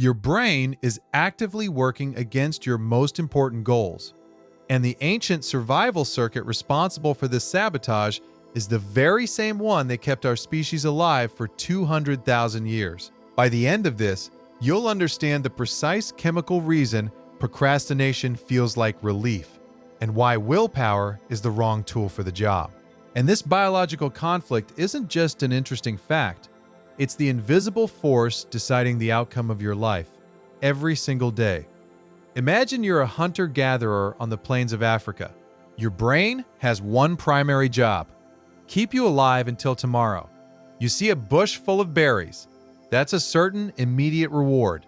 Your brain is actively working against your most important goals. And the ancient survival circuit responsible for this sabotage is the very same one that kept our species alive for 200,000 years. By the end of this, you'll understand the precise chemical reason procrastination feels like relief, and why willpower is the wrong tool for the job. And this biological conflict isn't just an interesting fact, it's the invisible force deciding the outcome of your life every single day. Imagine you're a hunter-gatherer on the plains of Africa. Your brain has one primary job: keep you alive until tomorrow. You see a bush full of berries. That's a certain immediate reward.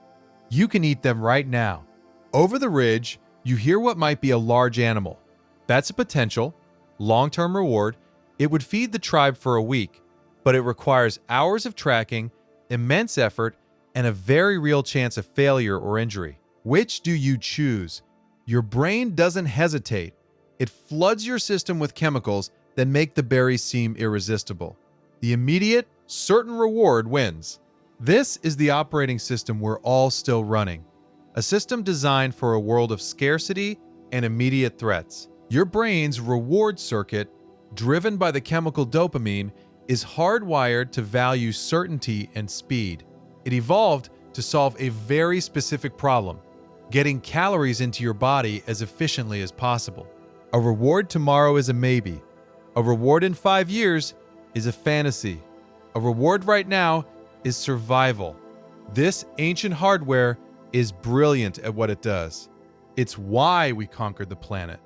You can eat them right now. Over the ridge, you hear what might be a large animal. That's a potential, long-term reward. It would feed the tribe for a week, but it requires hours of tracking, immense effort, and a very real chance of failure or injury. Which do you choose? Your brain doesn't hesitate. It floods your system with chemicals that make the berries seem irresistible. The immediate, certain reward wins. This is the operating system we're all still running. A system designed for a world of scarcity and immediate threats. Your brain's reward circuit, driven by the chemical dopamine, is hardwired to value certainty and speed. It evolved to solve a very specific problem: getting calories into your body as efficiently as possible. A reward tomorrow is a maybe. A reward in 5 years is a fantasy. A reward right now is survival. This ancient hardware is brilliant at what it does. It's why we conquered the planet.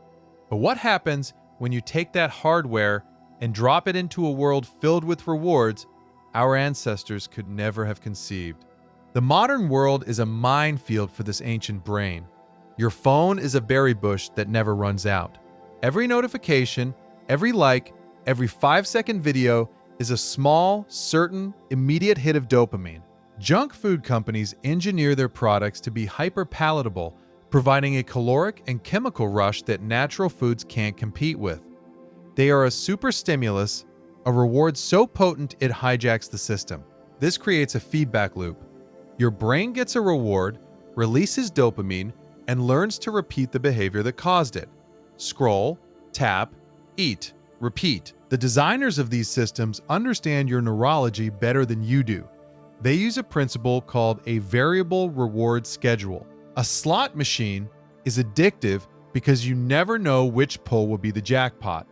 But what happens when you take that hardware and drop it into a world filled with rewards our ancestors could never have conceived? The modern world is a minefield for this ancient brain. Your phone is a berry bush that never runs out. Every notification, every like, every 5-second video is a small, certain, immediate hit of dopamine. Junk food companies engineer their products to be hyper-palatable, providing a caloric and chemical rush that natural foods can't compete with. They are a super stimulus, a reward so potent it hijacks the system. This creates a feedback loop. Your brain gets a reward, releases dopamine, and learns to repeat the behavior that caused it. Scroll, tap, eat, repeat. The designers of these systems understand your neurology better than you do. They use a principle called a variable reward schedule. A slot machine is addictive because you never know which pull will be the jackpot.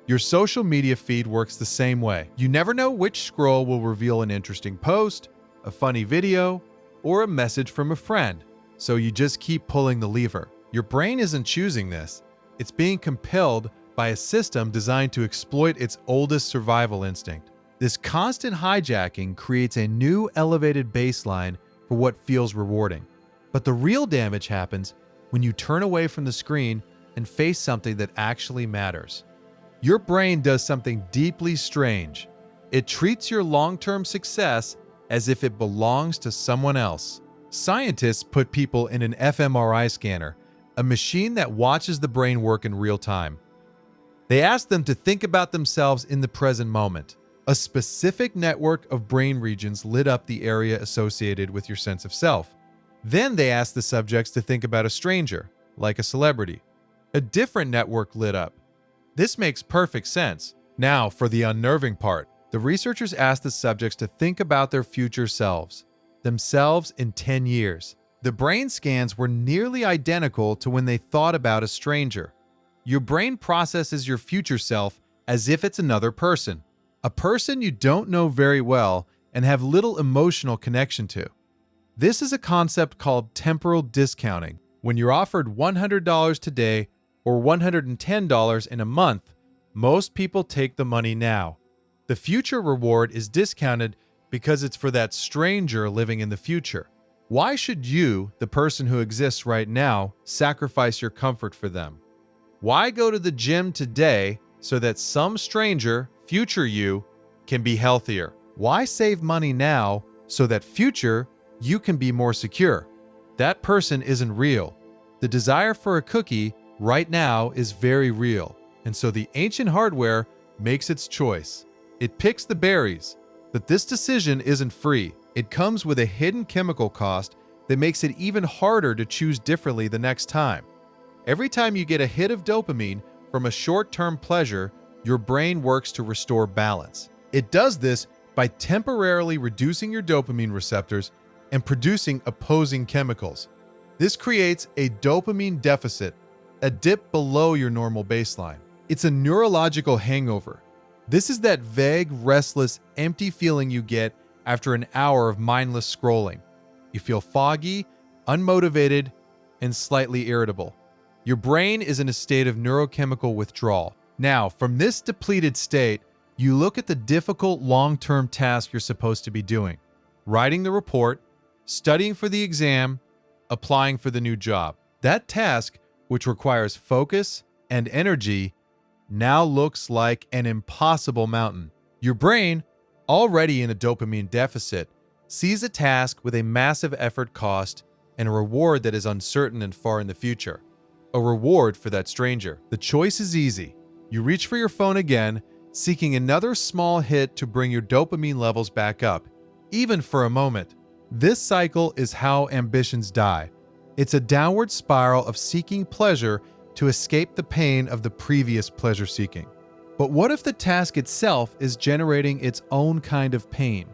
Your social media feed works the same way. You never know which scroll will reveal an interesting post, a funny video, or a message from a friend, so you just keep pulling the lever. Your brain isn't choosing this. It's being compelled by a system designed to exploit its oldest survival instinct. This constant hijacking creates a new elevated baseline for what feels rewarding. But the real damage happens when you turn away from the screen and face something that actually matters. Your brain does something deeply strange. It treats your long-term success as if it belongs to someone else. Scientists put people in an fMRI scanner, a machine that watches the brain work in real time. They ask them to think about themselves in the present moment. A specific network of brain regions lit up the area associated with your sense of self. Then they asked the subjects to think about a stranger, like a celebrity. A different network lit up. This makes perfect sense. Now, for the unnerving part. The researchers asked the subjects to think about their future selves, themselves in 10 years. The brain scans were nearly identical to when they thought about a stranger. Your brain processes your future self as if it's another person, a person you don't know very well and have little emotional connection to. This is a concept called temporal discounting. When you're offered $100 today or $110 in a month, most people take the money now. The future reward is discounted because it's for that stranger living in the future. Why should you, the person who exists right now, sacrifice your comfort for them? Why go to the gym today so that some stranger, future you, can be healthier? Why save money now so that future you can be more secure? That person isn't real. The desire for a cookie right now is very real, and so the ancient hardware makes its choice. It picks the berries, but this decision isn't free. It comes with a hidden chemical cost that makes it even harder to choose differently the next time. Every time you get a hit of dopamine from a short-term pleasure, your brain works to restore balance. It does this by temporarily reducing your dopamine receptors and producing opposing chemicals. This creates a dopamine deficit, a dip below your normal baseline. It's a neurological hangover. This is that vague, restless, empty feeling you get after an hour of mindless scrolling. You feel foggy, unmotivated, and slightly irritable. Your brain is in a state of neurochemical withdrawal. Now, from this depleted state, you look at the difficult long-term task you're supposed to be doing: writing the report, studying for the exam, applying for the new job. That task, which requires focus and energy, now looks like an impossible mountain. Your brain, already in a dopamine deficit, sees a task with a massive effort cost and a reward that is uncertain and far in the future. A reward for that stranger. The choice is easy. You reach for your phone again, seeking another small hit to bring your dopamine levels back up, even for a moment. This cycle is how ambitions die. It's a downward spiral of seeking pleasure to escape the pain of the previous pleasure seeking. But what if the task itself is generating its own kind of pain?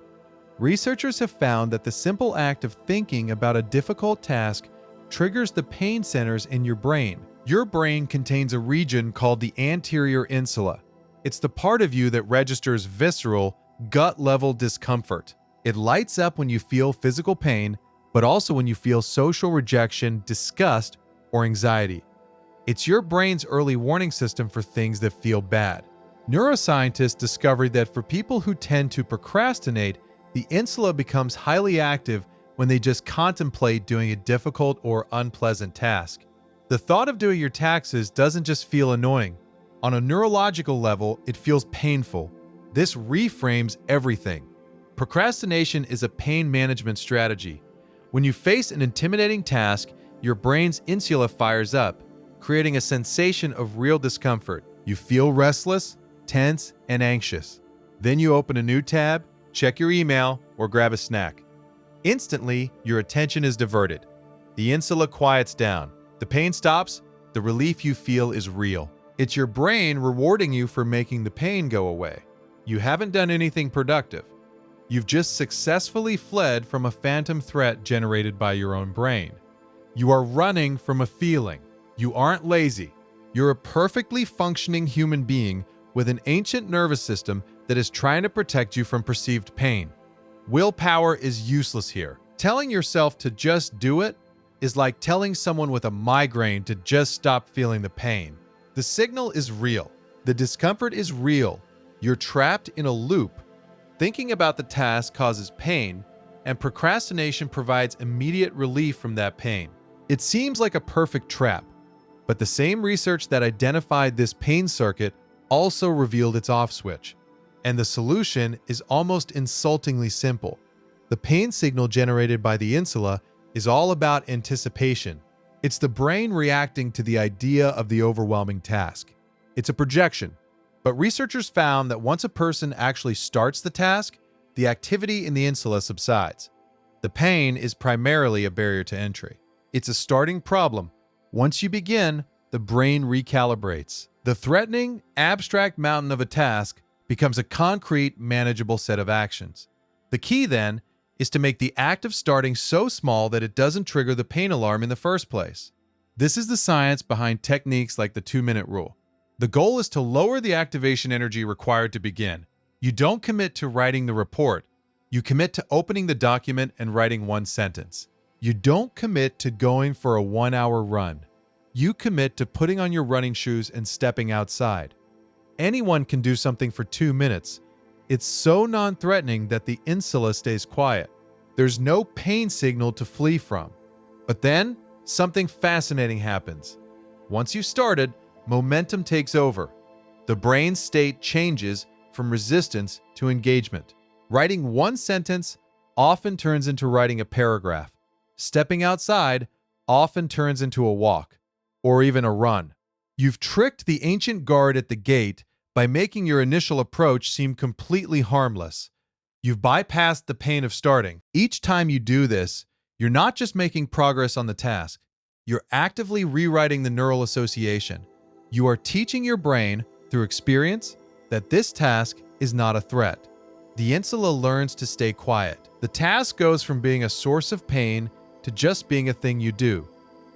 Researchers have found that the simple act of thinking about a difficult task triggers the pain centers in your brain. Your brain contains a region called the anterior insula. It's the part of you that registers visceral, gut-level discomfort. It lights up when you feel physical pain, but also when you feel social rejection, disgust, or anxiety. It's your brain's early warning system for things that feel bad. Neuroscientists discovered that for people who tend to procrastinate, the insula becomes highly active when they just contemplate doing a difficult or unpleasant task. The thought of doing your taxes doesn't just feel annoying. On a neurological level, it feels painful. This reframes everything. Procrastination is a pain management strategy. When you face an intimidating task, your brain's insula fires up, creating a sensation of real discomfort. You feel restless, tense, and anxious. Then you open a new tab, check your email, or grab a snack. Instantly, your attention is diverted. The insula quiets down. The pain stops. The relief you feel is real. It's your brain rewarding you for making the pain go away. You haven't done anything productive. You've just successfully fled from a phantom threat generated by your own brain. You are running from a feeling. You aren't lazy. You're a perfectly functioning human being with an ancient nervous system that is trying to protect you from perceived pain. Willpower is useless here. Telling yourself to just do it is like telling someone with a migraine to just stop feeling the pain. The signal is real. The discomfort is real. You're trapped in a loop. Thinking about the task causes pain, and procrastination provides immediate relief from that pain. It seems like a perfect trap, but the same research that identified this pain circuit also revealed its off switch. And the solution is almost insultingly simple. The pain signal generated by the insula is all about anticipation. It's the brain reacting to the idea of the overwhelming task. It's a projection. But researchers found that once a person actually starts the task, the activity in the insula subsides. The pain is primarily a barrier to entry. It's a starting problem. Once you begin, the brain recalibrates. The threatening, abstract mountain of a task becomes a concrete, manageable set of actions. The key, then, is to make the act of starting so small that it doesn't trigger the pain alarm in the first place. This is the science behind techniques like the 2-minute rule. The goal is to lower the activation energy required to begin. You don't commit to writing the report. You commit to opening the document and writing one sentence. You don't commit to going for a 1-hour run. You commit to putting on your running shoes and stepping outside. Anyone can do something for 2 minutes. It's so non-threatening that the insula stays quiet. There's no pain signal to flee from. But then, something fascinating happens. Once you've started, momentum takes over. The brain's state changes from resistance to engagement. Writing one sentence often turns into writing a paragraph. Stepping outside often turns into a walk, or even a run. You've tricked the ancient guard at the gate by making your initial approach seem completely harmless. You've bypassed the pain of starting. Each time you do this, You're not just making progress on the task, you're actively rewriting the neural association. You are teaching your brain, through experience, that this task is not a threat. The insula learns to stay quiet. The task goes from being a source of pain to just being a thing you do.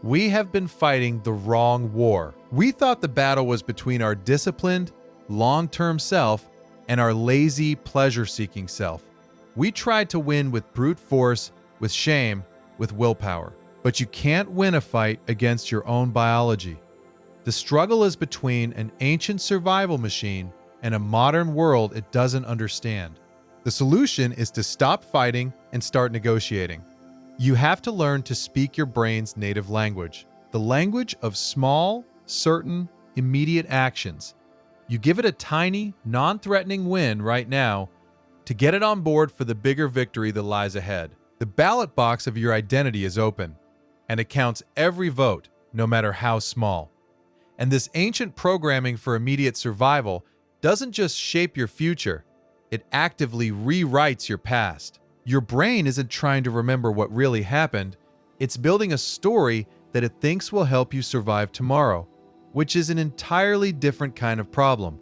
We have been fighting the wrong war. We thought the battle was between our disciplined, long-term self and our lazy, pleasure-seeking self. We tried to win with brute force, with shame, with willpower. But you can't win a fight against your own biology. The struggle is between an ancient survival machine and a modern world it doesn't understand. The solution is to stop fighting and start negotiating. You have to learn to speak your brain's native language, the language of small, certain, immediate actions. You give it a tiny, non-threatening win right now to get it on board for the bigger victory that lies ahead. The ballot box of your identity is open, and it counts every vote, no matter how small. And this ancient programming for immediate survival doesn't just shape your future, it actively rewrites your past. Your brain isn't trying to remember what really happened, it's building a story that it thinks will help you survive tomorrow, which is an entirely different kind of problem.